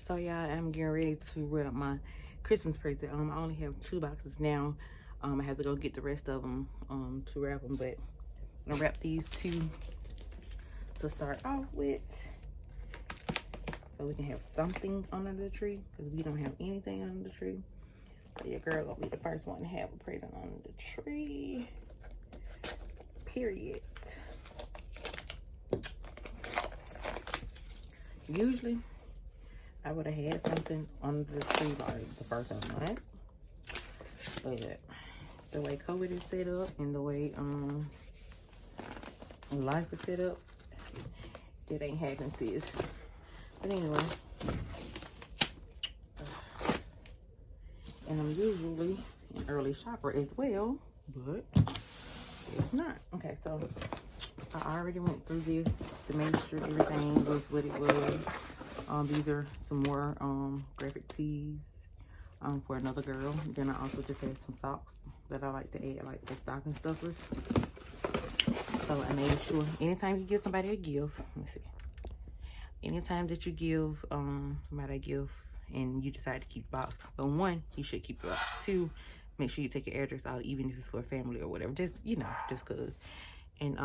So y'all, I'm getting ready to wrap my Christmas present. I only have 2 boxes now. I have to go get the rest of them to wrap them, but I'm gonna wrap these 2 to start off with, so we can have something under the tree, because we don't have anything under the tree. So your girl gonna be the first one to have a present under the tree. Period. Usually, I would have had something under the tree like the first of the month, but the way COVID is set up and the way life is set up, that ain't happening, sis. But anyway, and I'm usually an early shopper as well, but it's not. Okay, so I already went through this to make sure everything was what it was. These are some more graphic tees for another girl. Then I also just had some socks that I like to add, like the stocking stuffers. So I made sure anytime you give somebody a gift, let me see. Anytime that you give somebody a gift and you decide to keep the box, but 1, you should keep the box. 2, make sure you take your address out, even if it's for a family or whatever. Just, you know, just cause. And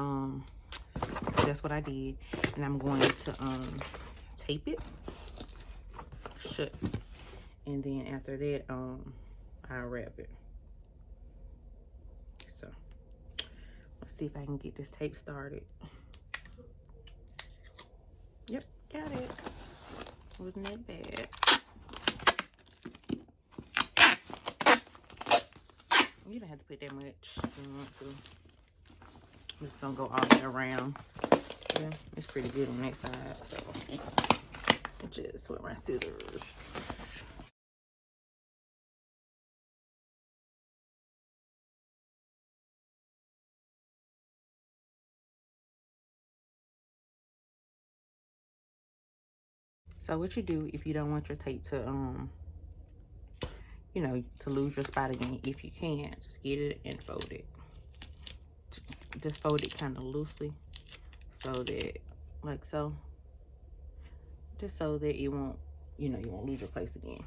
that's what I did. And I'm going to tape it shut. And then after that, I'll wrap it. So let's see if I can get this tape started. Yep, got it. Wasn't that bad. You don't have to put that much if you want to. I'm just gonna go all the way around. Yeah, it's pretty good on that side. So just with my scissors. So what you do if you don't want your tape to you know, to lose your spot again, if you can, just get it and fold it. Just fold it kind of loosely, so that, like so, just so that it won't, you know, you won't lose your place again.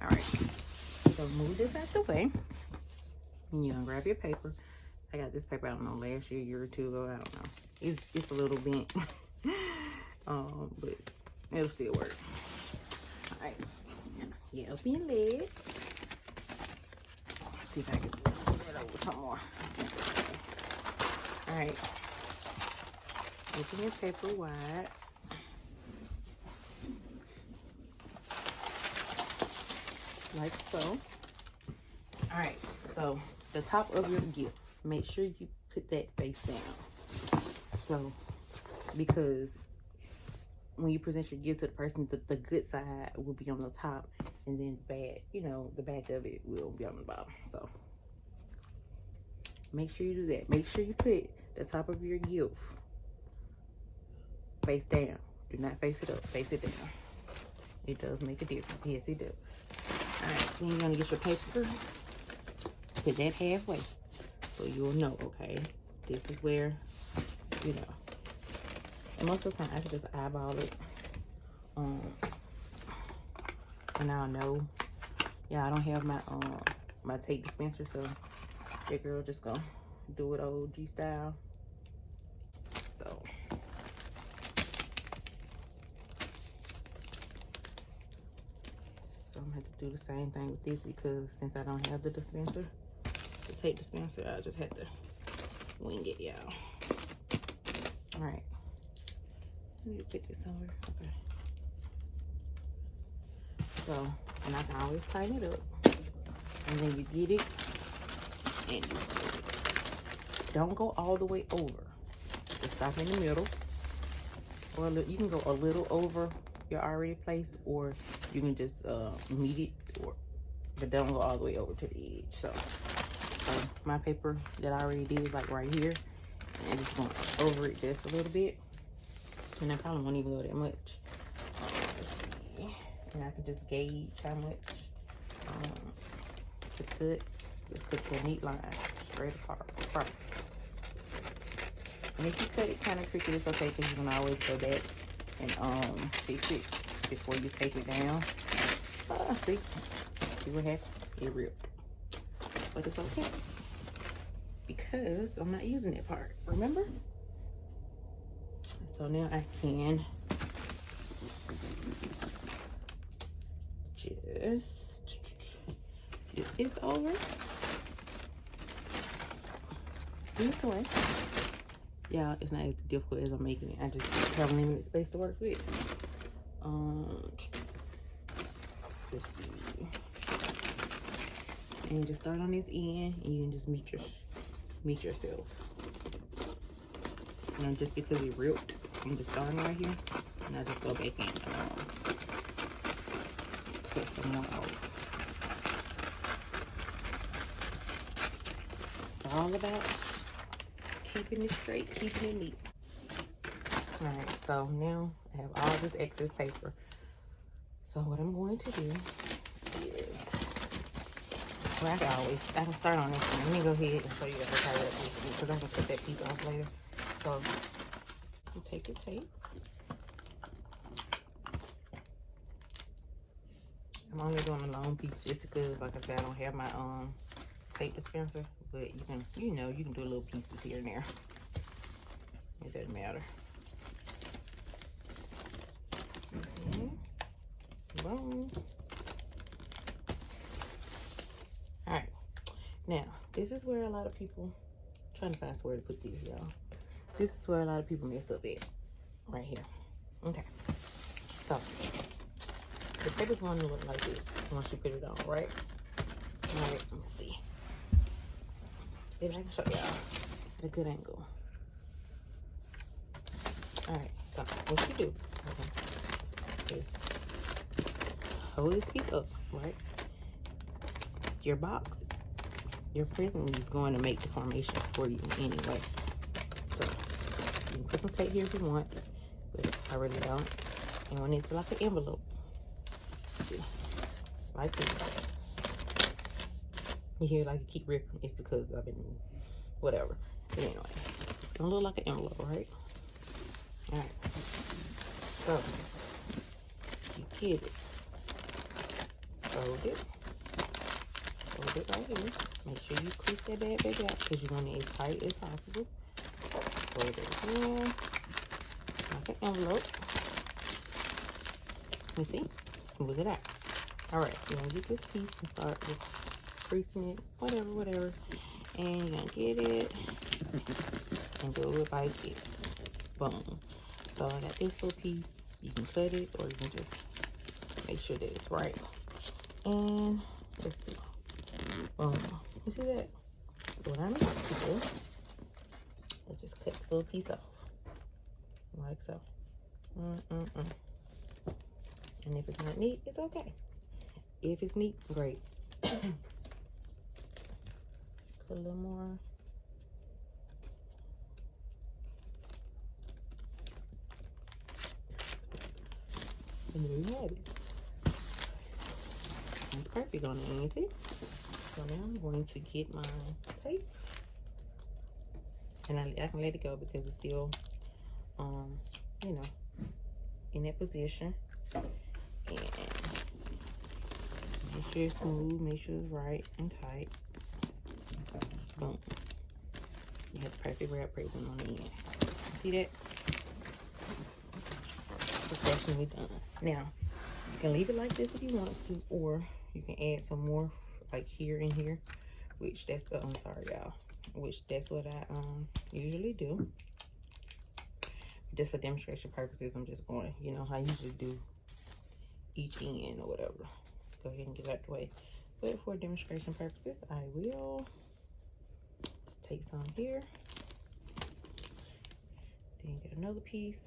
All right, so move this out the way. And you're gonna grab your paper. I got this paper, I don't know, last year or 2 ago, I don't know. It's a little bent, but it'll still work. All right, yeah, open your legs. Let's see if I can put that over some more. All right, open your paper wide. Like so. All right, so the top of your gift, make sure you put that face down. So, because when you present your gift to the person, the good side will be on the top, and then the bad, you know, the back of it will be on the bottom. So make sure you do that. Make sure you put the top of your gift face down. Do not face it up. Face it down. It does make a difference. Yes, it does. All right, then you're gonna get your paper. Put that halfway, so you'll know. Okay, this is where, you know. And most of the time, I can just eyeball it. And I'll know. Yeah, I don't have my my tape dispenser, so that girl just gonna do it OG style. So I'm gonna have to do the same thing with this, because since I don't have the dispenser, the tape dispenser, I just had to wing it, y'all. All right, I need to put this somewhere. Okay. So, and I can always tighten it up, and then you get it, and you put it. Don't go all the way over. Just stop in the middle, or you can go a little over your already placed, or you can just meet it, but don't go all the way over to the edge. So my paper that I already did, like right here, and just going over it just a little bit, and I probably won't even go that much. Let's see. And I can just gauge how much to cut. Just cut your neat line straight across. And if you cut it kind of crooked, it's okay, because you can always go back and fix it before you take it down. See what happened? It ripped. But it's okay, because I'm not using that part, remember? So now I can just flip this over this way. Yeah, it's not as difficult as I'm making it. I just have limited space to work with. Let's see. And just start on this end, and you can just meet yourself. And just because it ripped, I'm just starting right here, and I just go back in. Cut some more out. It's all about keeping it straight, keeping it neat. Alright, so now I have all this excess paper. So what I'm going to do is, well, I can start on this one. Let me go ahead and show you guys how that piece, because I can cut that piece off later. So you take your tape. I'm only doing a long piece just because, like I said, I don't have my tape dispenser, but you can do a little pieces here and there. It doesn't matter. Okay. Boom. All right. Now, this is where a lot of people, I'm trying to find somewhere to put these, y'all. This is where a lot of people mess up at, right here. Okay. So, the paper's going to look like this once you put it on, right? All right, let me see. If I can show y'all at a good angle. All right, so what you do, okay, is hold this piece up, right? Your box, your prison is going to make the formation for you anyway. So you can put some tape here if you want, but I really don't. And when it's like an envelope, see, like this. You hear like you keep ripping, it's because I've been whatever. But anyway, it's gonna look like an envelope, right? All right. So you get it. Hold it right here. Make sure you crease that bad baby out, because you want it as tight as possible. Hold it again, like an envelope. You see? Smooth it out. All right, you're gonna get this piece and start just creasing it, whatever. And you're gonna get it and do it like this. Boom. So I got this little piece. You can cut it, or you can just make sure that it's right. And let's see. Boom. You see that? So what I need to do, I just cut this little piece off, like so. And if it's not neat, it's okay. If it's neat, great. Put a little more. And there you have it. It's perfect on the end, see? So now I'm going to get my tape. And I can let it go because it's still, you know, in that position. And make sure it's smooth, make sure it's right and tight. Boom. You have the perfect wrap paper on the end. See that? Professionally done. Now, you can leave it like this if you want to, or you can add some more like here and here, which that's, I'm sorry y'all, which that's what I usually do. Just for demonstration purposes, I'm just going to, you know, I usually do each end or whatever. Go ahead and get out the way. But for demonstration purposes, I will just take some here. Then get another piece.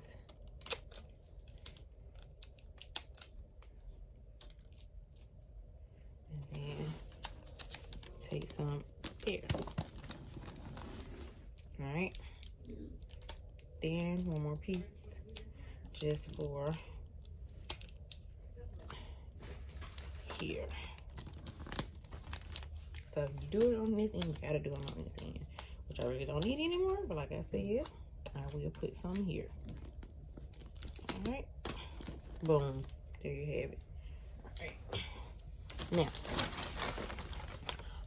And then take some there. Alright. Then one more piece just for here. So if you do it on this end, you gotta do it on this end, which I really don't need anymore, but like I said, I will put some here. All right, boom, there you have it. Alright. Now,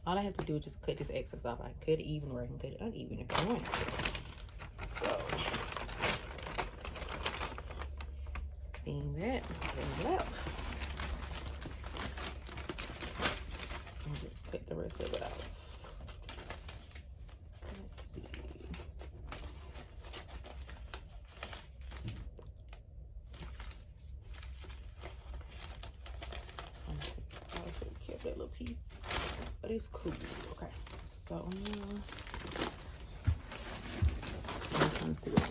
all I have to do is just cut this excess off. I can cut it even or I can cut it uneven if I want. So, being that, bring it out. And just cut the rest of it off. Let's see. I also kept that little piece, but it's cool. Okay, so I'm trying to see what I'm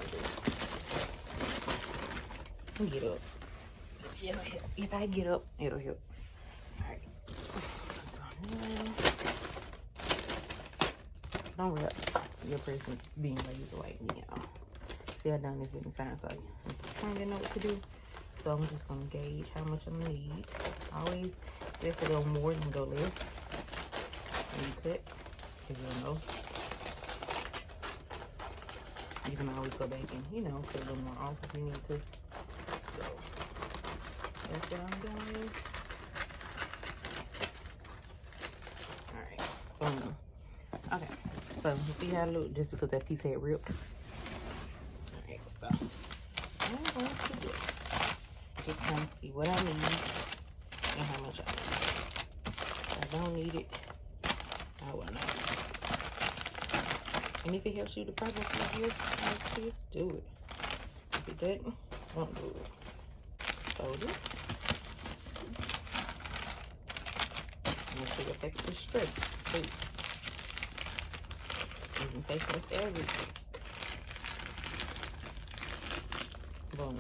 gonna do. Get up. It'll help. If I get up, it'll help. Alright. Don't rip your person being lazy like me, y'all. See, I've done this many times, so I kind of know what to do. So I'm just gonna gauge how much I'm gonna need. Always let it go more than go less. When you cut, because you'll know. You can always go back and, you know, cut a little more off if you need to. So that's what I'm doing. Alright. Boom. Okay. So you see how it look just because that piece had ripped. Alright, so I'm going to do this. Just kind of see what I need and how much I need. If I don't need it, I will not. And if it helps you to probably like this, do it. If it doesn't, don't do it. Fold it. Make sure your paper is straight, please. Presentation is everything. Boom.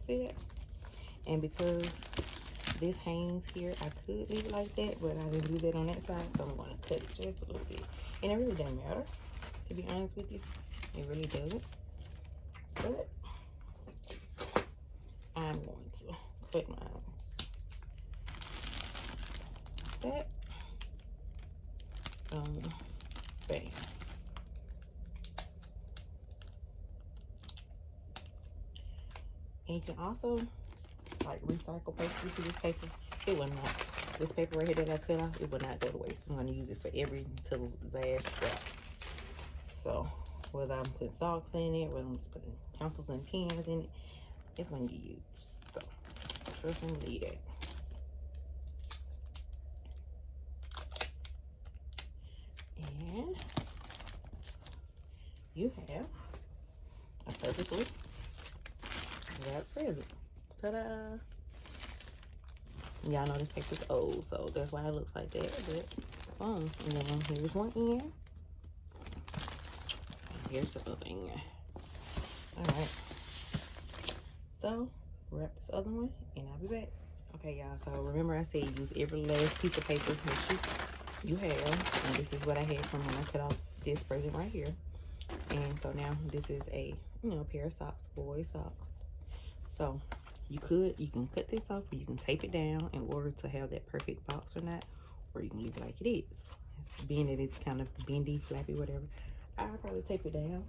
See that? And because this hangs here, I could leave it like that, but I didn't do that on that side, so I'm going to cut it just a little bit. And it really doesn't matter, to be honest with you. It really doesn't. But I'm going to cut mine. That. Bam. And you can also like recycle paper. You see this paper? It will not. This paper right here that I cut off, it will not go to waste. I'm going to use it for every till the last drop. So whether I'm putting socks in it, whether I'm just putting pencils and pens in it, it's going to get used. So trust and believe that. And you have a perfectly wrapped present. Ta-da! Y'all know this paper's old, so that's why it looks like that. But and then here's one end. And here's the other end. Alright. So wrap this other one and I'll be back. Okay, y'all. So remember I said use every last piece of paper that you have. And this is what I had from when I cut off this present right here. And so now this is a, you know, pair of socks, boy socks. So you can cut this off or you can tape it down in order to have that perfect box or not, or you can leave it like it is. Being that it's kind of bendy, flappy, whatever, I'll probably tape it down.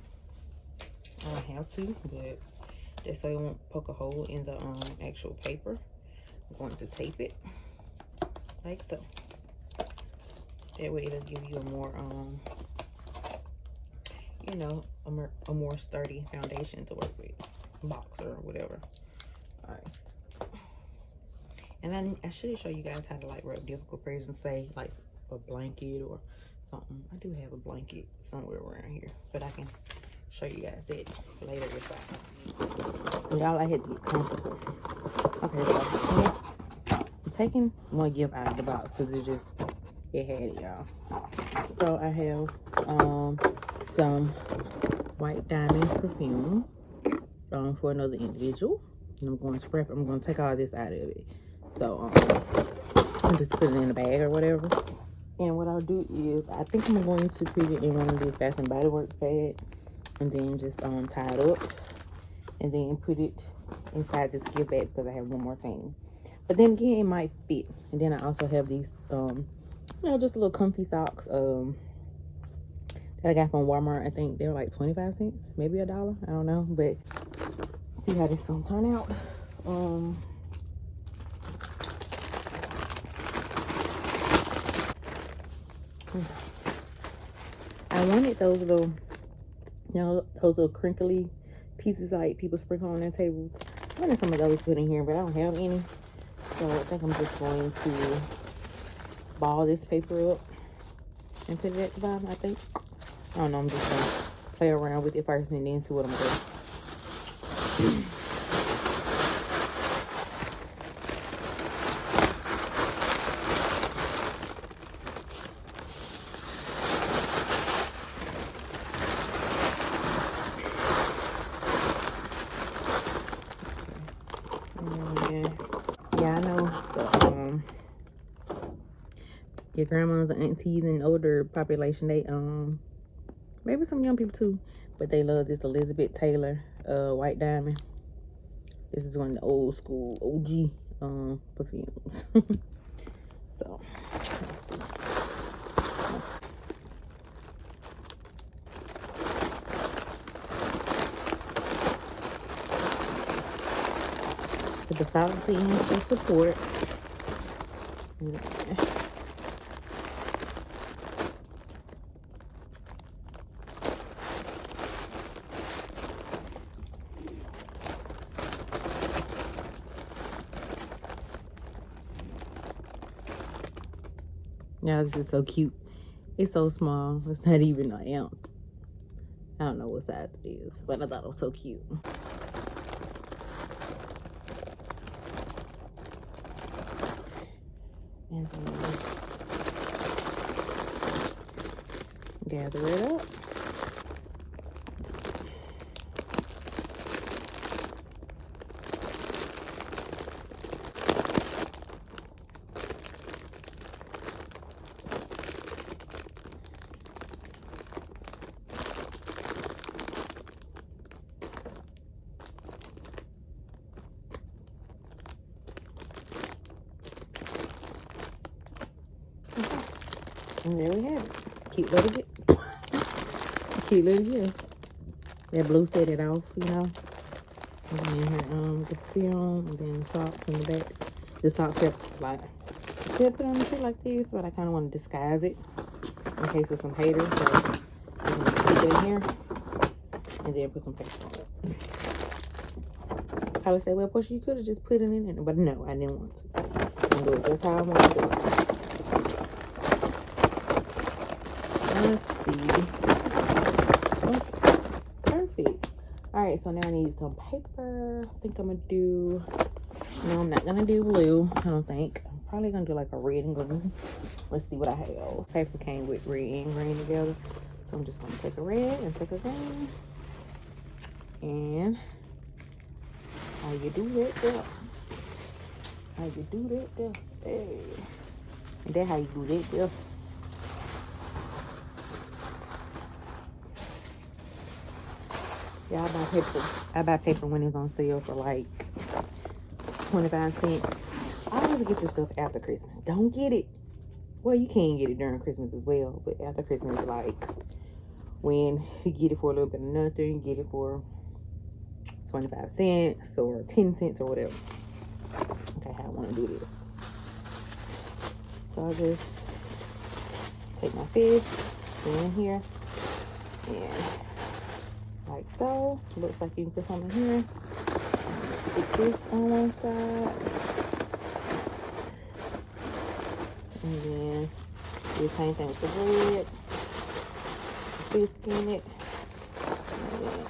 I don't have to, but just so it won't poke a hole in the actual paper, I'm going to tape it like so. That way it'll give you a more you know, a more sturdy foundation to work with, box or whatever. All right. And then I should show you guys how to like wrap difficult presents, say like a blanket or something. I do have a blanket somewhere around here, but I can show you guys that later if y'all, I had to get comfortable. Okay, so next, I'm taking one gift out of the box because it had it, y'all. So I have some white diamond perfume for another individual, and I'm going to wrap it. I'm going to take all this out of it, so I'll just put it in a bag or whatever. And what I'll do is I think I'm going to put it in one of these Bath and Body Works pads, and then just tie it up, and then put it inside this gift bag because I have one more thing. But then again, it might fit. And then I also have these you know, just little comfy socks that I got from Walmart. I think they're like 25 cents, maybe $1, I don't know, but see how this is gonna turn out. I wanted those little, you know, those little crinkly pieces like people sprinkle on their table. I wanted some of those put in here, but I don't have any. So I think I'm just going to ball this paper up and put it at the bottom, I think. I don't know, I'm just gonna play around with it first and then see what I'm doing. Yeah, I know the, your grandmas and aunties and older population, they maybe some young people too, but they love this Elizabeth Taylor white diamond. This is one of the old school OG perfumes. So put the salts in for support. Yeah, this is so cute. It's so small. It's not even an ounce. I don't know what size it is, but I thought it was so cute. And then gather it up. And there we have it. Cute little gift. Cute little gift. That blue set it off, you know. And then her the film, and then socks in the back. The socks kept like could put on the tree like this, but I kind of want to disguise it in case of some haters. So I'm gonna stick it in here and then put some paper on it. I would say, well, Portia, you could have just put it in there, but no, I didn't want to. I'm gonna do it just how I want to do it. Let's see. Oh, perfect. All right, so now I need some paper. I think I'm gonna do, no, I'm not gonna do blue, I don't think. I'm probably gonna do like a red and green. Let's see what I have. Paper came with red and green together, so I'm just gonna take a red and take a green. And how you do that there? How you do that there? Hey. And that's how you do that there. Yeah, I buy paper when it's on sale for like 25 cents. I always get your stuff after Christmas. Don't get it. Well, you can get it during Christmas as well, but after Christmas, like when you get it for a little bit of nothing, get it for 25 cents or 10 cents or whatever. Okay, how I want to do this. So I just take my fist, put it in here, and like so. Looks like you can put something here. Stick this on one side. And then do the same thing with the red. Biscuit in it. And then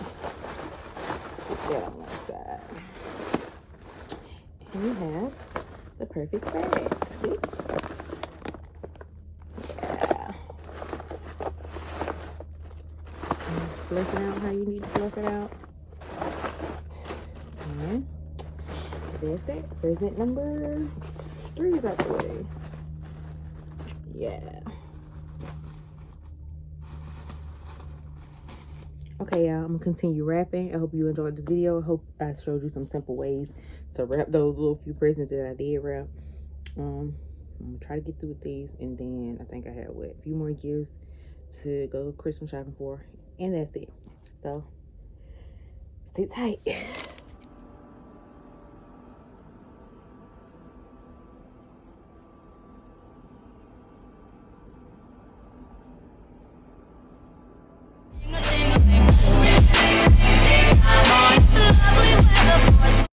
stick that on one side. And we have the perfect bag. See? Yeah. Fluff it out how you need to fluff it out. And that's it. Present number 3 is out the way. Yeah. Okay, y'all, I'm gonna continue wrapping. I hope you enjoyed this video. I hope I showed you some simple ways to wrap those little few presents that I did wrap. I'm gonna try to get through with these, and then I think I have a few more gifts to go Christmas shopping for, and that's it. So, sit tight.